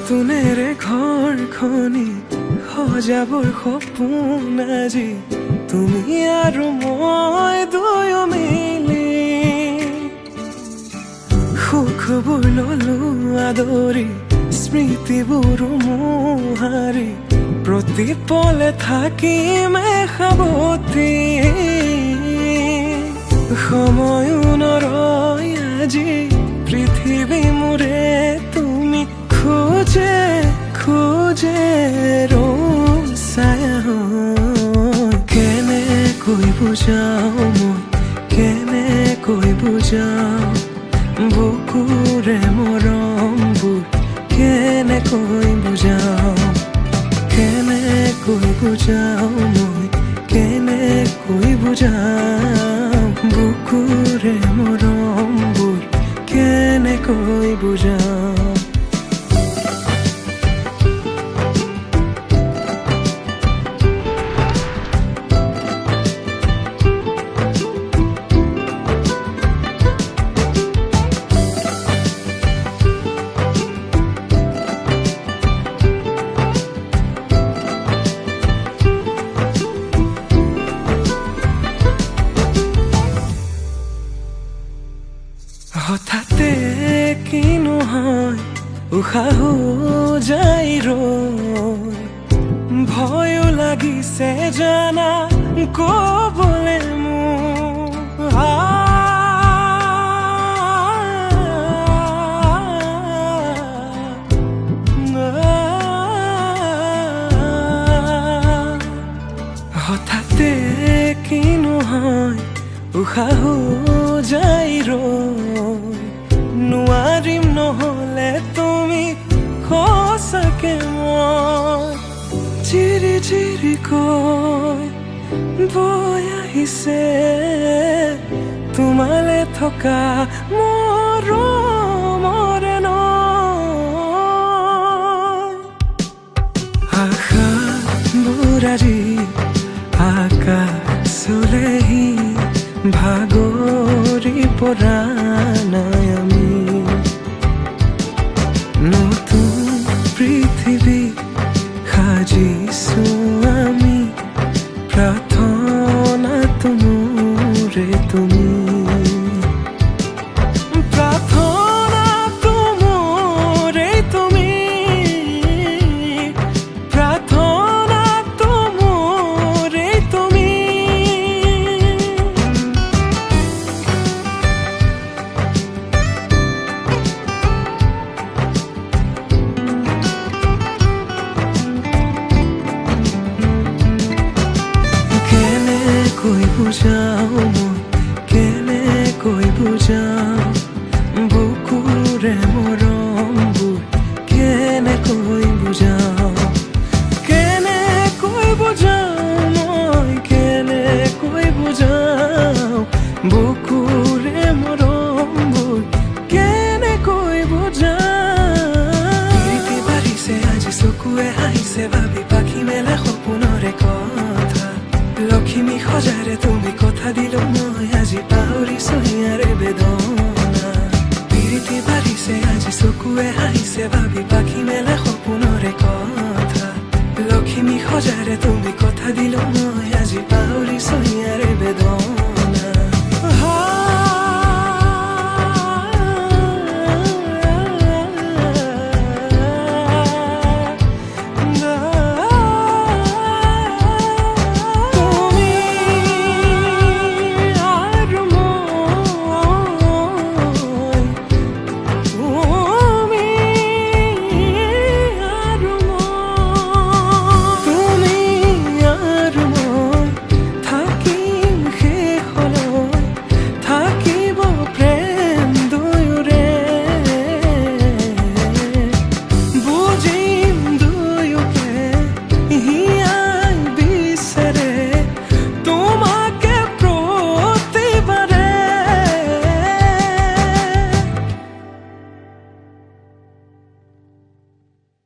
নতুনেৰে ঘৰখনি সজাবৰ সপোন আজি তুমি আৰু মই দুয়ো মিলি সুখবোৰ ললো আদৰি স্মৃতিবোৰ মোহাৰি প্ৰতি পলে থাকিম সাৱতি সময়ো নৰয় আজি পৃথিৱী মোৰে তুমি খোজে খোজে ছায়া কেনেকৈ বুজাও মই কেনেকৈ বুজাও বুকুৰে মৰমবোৰ কেনেকৈ বুজাও কেনেকৈ বুজাও মই কেনেকৈ বুজাও বুকুৰে মৰমবোৰ কেনেকৈ বুজাও হঠাতে কিনো হয় উশাহো যাই ৰৈ ভয়ো লাগিছে জানা কবলে মোৰ হঠাতে কিনো হয় উশাহো যাই ৰৈ নোৱাৰিম নহলে তুমি সঁচাকে মই চিৰি চিৰি কৈ বৈ আহিছে তোমালে থকা মৰমৰে নৈ আশাবোৰ আজি আকাশলেহি ভাগৰি পৰা নাই আমি নতুন পৃথিৱী সাজিছো আমি প্ৰাৰ্থনাটো মোৰে তুমি প্ৰাৰ্থনাটো মোৰে তুমি প্ৰাৰ্থনাটো মোৰে তুমি কেনেকৈ বুজাও মই কেনেকৈ বুজাও বুকুৰে মৰমবোৰ কেনেকৈ বুজাও কেনেকৈ বুজাও মই কেনেকৈ বুজাও বুকুৰে মৰমবোৰ কেনেকৈ বুজাও প্ৰীতি বাঢ়িছে আজি চকুৱে হাঁহিছে ভাবি পাখি মেলে সপোনৰে কথা লক্ষ্মী সজাৰে তুমি কথা দিলো মই আজি পাহৰিছো হিয়াৰে বেদনা প্ৰীতি বাঢ়িছে আজি চকুৱে হাঁহিছে ভাবি পাখি মেলে সপোনৰে কথা লক্ষ্মী সজাৰে তুমি